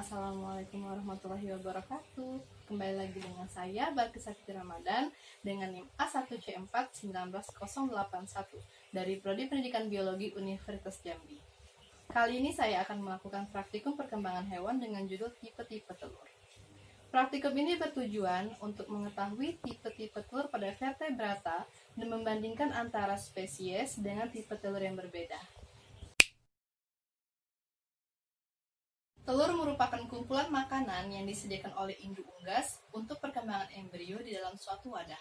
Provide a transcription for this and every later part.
Assalamualaikum warahmatullahi wabarakatuh. Kembali lagi dengan saya Barki Sakti Ramadan dengan NIM A1C4 19081 dari Prodi Pendidikan Biologi Universitas Jambi. Kali ini saya akan melakukan praktikum perkembangan hewan dengan judul tipe-tipe telur. Praktikum ini bertujuan untuk mengetahui tipe-tipe telur pada vertebrata dan membandingkan antara spesies dengan tipe telur yang berbeda. Telur merupakan kumpulan makanan yang disediakan oleh induk unggas untuk perkembangan embrio di dalam suatu wadah.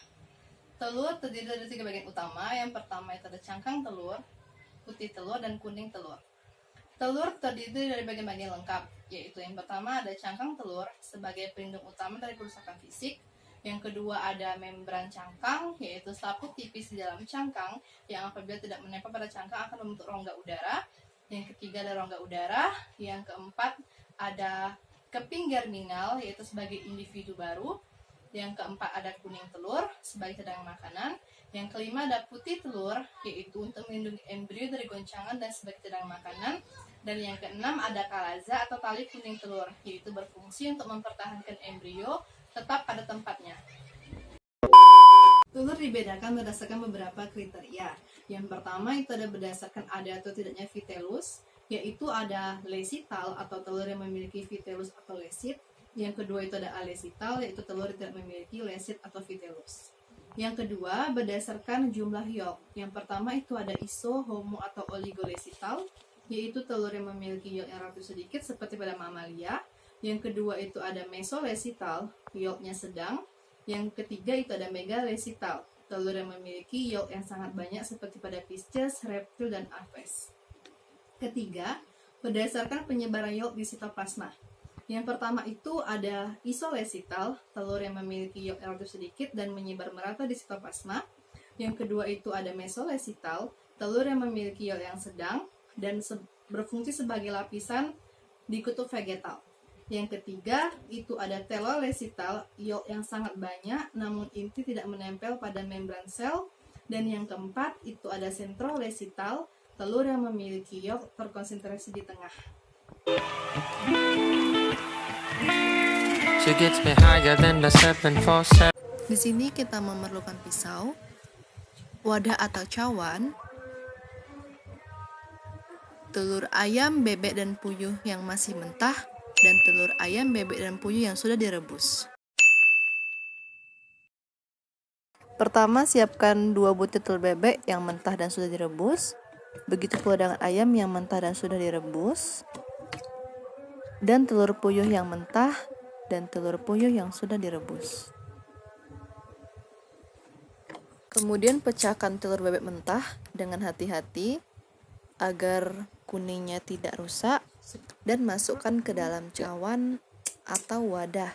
Telur terdiri dari 3 bagian utama. Yang pertama itu ada cangkang telur, putih telur, dan kuning telur. Telur terdiri dari bagian-bagian lengkap, yaitu yang pertama ada cangkang telur sebagai pelindung utama dari kerusakan fisik. Yang kedua ada membran cangkang, yaitu selaput tipis di dalam cangkang yang apabila tidak menempel pada cangkang akan membentuk rongga udara. Yang ketiga ada rongga udara. Yang keempat ada keping germinal, yaitu sebagai individu baru. Yang keempat ada kuning telur sebagai cadangan makanan. Yang kelima ada putih telur, yaitu untuk melindungi embrio dari goncangan dan sebagai cadangan makanan. Dan yang keenam ada kalaza atau tali kuning telur, yaitu berfungsi untuk mempertahankan embrio tetap pada tempatnya. Telur dibedakan berdasarkan beberapa kriteria. Yang pertama itu ada berdasarkan ada atau tidaknya vitellus, yaitu ada lesital atau telur yang memiliki vitellus atau lesit. Yang kedua itu ada alesital, yaitu telur yang tidak memiliki lesit atau vitellus. Yang kedua berdasarkan jumlah yolk. Yang pertama itu ada iso, homo, atau oligolesital, yaitu telur yang memiliki yolk yang relatif sedikit seperti pada mamalia. Yang kedua itu ada mesolesital, yolknya sedang. Yang ketiga itu ada megalesital, telur yang memiliki yolk yang sangat banyak seperti pada Pisces, reptil, dan aves. Ketiga, berdasarkan penyebaran yolk di sitoplasma. Yang pertama itu ada isolesital, telur yang memiliki yolk relatif sedikit dan menyebar merata di sitoplasma. Yang kedua itu ada mesolesital, telur yang memiliki yolk yang sedang dan berfungsi sebagai lapisan di kutub vegetal. Yang ketiga itu ada telolesital, yolk yang sangat banyak namun inti tidak menempel pada membran sel. Dan yang keempat itu ada sentrolesital, telur yang memiliki yolk terkonsentrasi di tengah. Di sini kita memerlukan pisau, wadah atau cawan, telur ayam, bebek, dan puyuh yang masih mentah, dan telur ayam, bebek, dan puyuh yang sudah direbus. Pertama, siapkan 2 butir telur bebek yang mentah dan sudah direbus. Begitu pula dengan ayam yang mentah dan sudah direbus. Dan telur puyuh yang mentah dan telur puyuh yang sudah direbus. Kemudian pecahkan telur bebek mentah dengan hati-hati agar kuningnya tidak rusak dan masukkan ke dalam cawan atau wadah.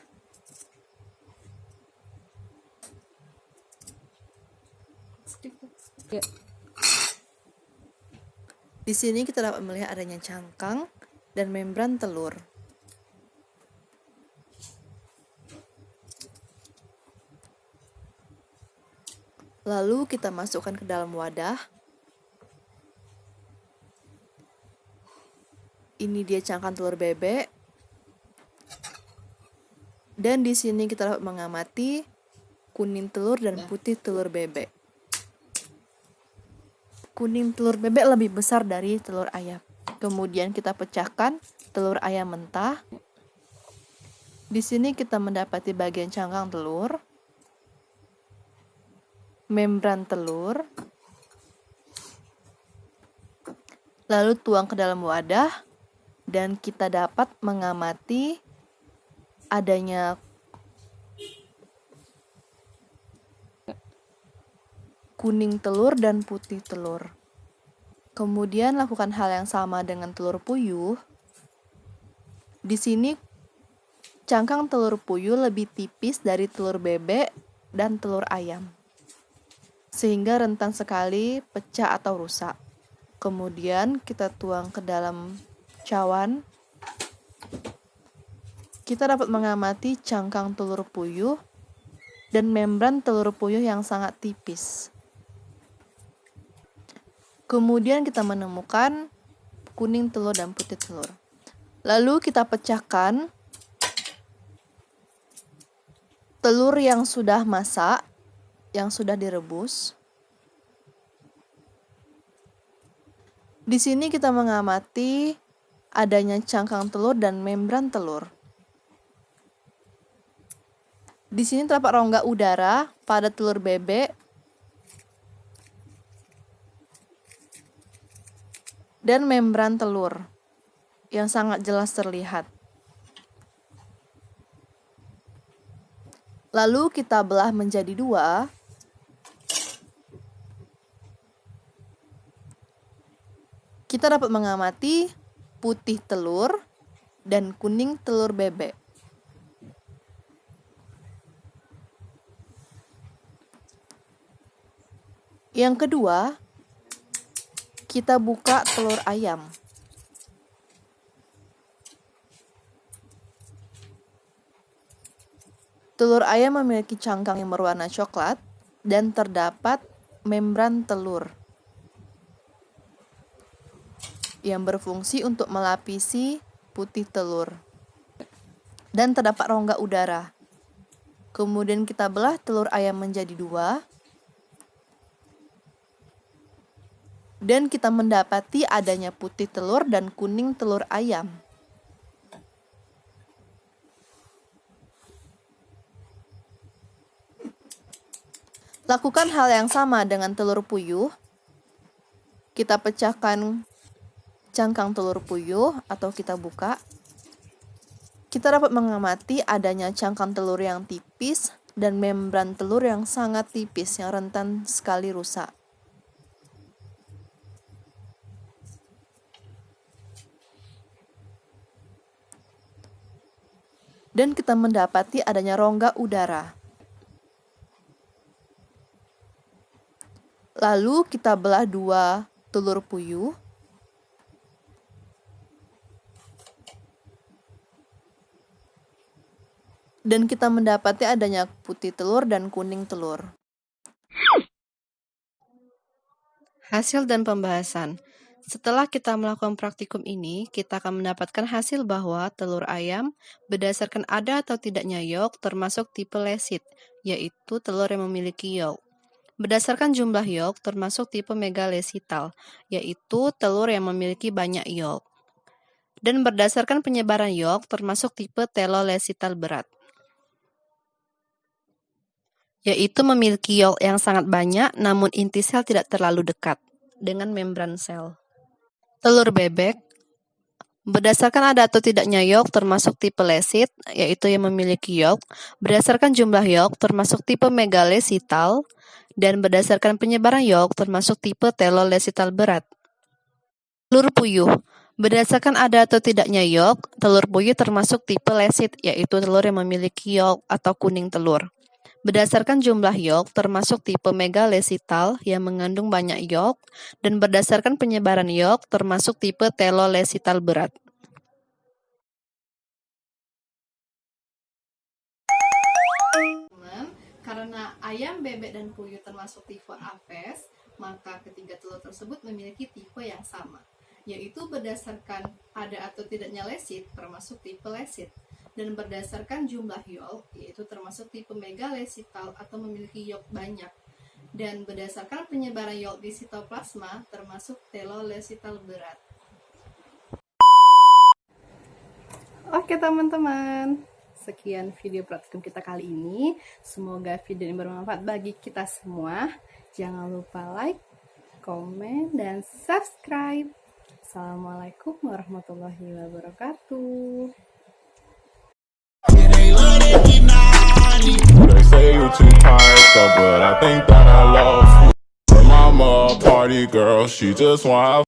Di sini kita dapat melihat adanya cangkang dan membran telur. Lalu kita masukkan ke dalam wadah. Ini dia cangkang telur bebek. Dan di sini kita dapat mengamati kuning telur dan putih telur bebek. Kuning telur bebek lebih besar dari telur ayam. Kemudian kita pecahkan telur ayam mentah. Di sini kita mendapati bagian cangkang telur, membran telur. Lalu tuang ke dalam wadah dan kita dapat mengamati adanya kuning telur dan putih telur. Kemudian lakukan hal yang sama dengan telur puyuh. Di sini cangkang telur puyuh lebih tipis dari telur bebek dan telur ayam, sehingga rentan sekali pecah atau rusak. Kemudian kita tuang ke dalam cawan. Kita dapat mengamati cangkang telur puyuh dan membran telur puyuh yang sangat tipis. Kemudian kita menemukan kuning telur dan putih telur. Lalu kita pecahkan telur yang sudah masak, yang sudah direbus. Di sini kita mengamati adanya cangkang telur dan membran telur. Di sini terdapat rongga udara pada telur bebek dan membran telur yang sangat jelas terlihat. Lalu kita belah menjadi dua. Kita dapat mengamati putih telur dan kuning telur bebek. Yang kedua, kita buka telur ayam. Telur ayam memiliki cangkang yang berwarna coklat dan terdapat membran telur yang berfungsi untuk melapisi putih telur dan terdapat rongga udara. Kemudian kita belah telur ayam menjadi dua dan kita mendapati adanya putih telur dan kuning telur ayam. Lakukan hal yang sama dengan telur puyuh. Kita pecahkan cangkang telur puyuh atau kita buka. Kita dapat mengamati adanya cangkang telur yang tipis dan membran telur yang sangat tipis yang rentan sekali rusak. Dan kita mendapati adanya rongga udara. Lalu kita belah dua telur puyuh. Dan kita mendapati adanya putih telur dan kuning telur. Hasil dan pembahasan. Setelah kita melakukan praktikum ini, kita akan mendapatkan hasil bahwa telur ayam berdasarkan ada atau tidaknya yolk termasuk tipe lesit, yaitu telur yang memiliki yolk. Berdasarkan jumlah yolk termasuk tipe megalesital, yaitu telur yang memiliki banyak yolk. Dan berdasarkan penyebaran yolk termasuk tipe telolesital berat, yaitu memiliki yolk yang sangat banyak namun inti sel tidak terlalu dekat dengan membran sel. Telur bebek berdasarkan ada atau tidaknya yolk termasuk tipe lesit, yaitu yang memiliki yolk, berdasarkan jumlah yolk termasuk tipe megalesital, dan berdasarkan penyebaran yolk termasuk tipe telolesital berat. Telur puyuh berdasarkan ada atau tidaknya yolk, telur puyuh termasuk tipe lesit, yaitu telur yang memiliki yolk atau kuning telur. Berdasarkan jumlah yolk termasuk tipe megalesital yang mengandung banyak yolk, dan berdasarkan penyebaran yolk termasuk tipe telolesital berat. Karena ayam, bebek, dan puyuh termasuk tipe Aves, maka ketiga telur tersebut memiliki tipe yang sama, yaitu berdasarkan ada atau tidaknya lesit termasuk tipe lesit, dan berdasarkan jumlah yolk yaitu termasuk tipe megalesital atau memiliki yolk banyak, dan berdasarkan penyebaran yolk di sitoplasma termasuk telolesital berat. Oke teman-teman, sekian video praktikum kita kali ini. Semoga video ini bermanfaat bagi kita semua. Jangan lupa like, komen, dan subscribe. Assalamualaikum warahmatullahi wabarakatuh. They say you too hyped up, but I think that I lost you. Her mama a party girl, she just want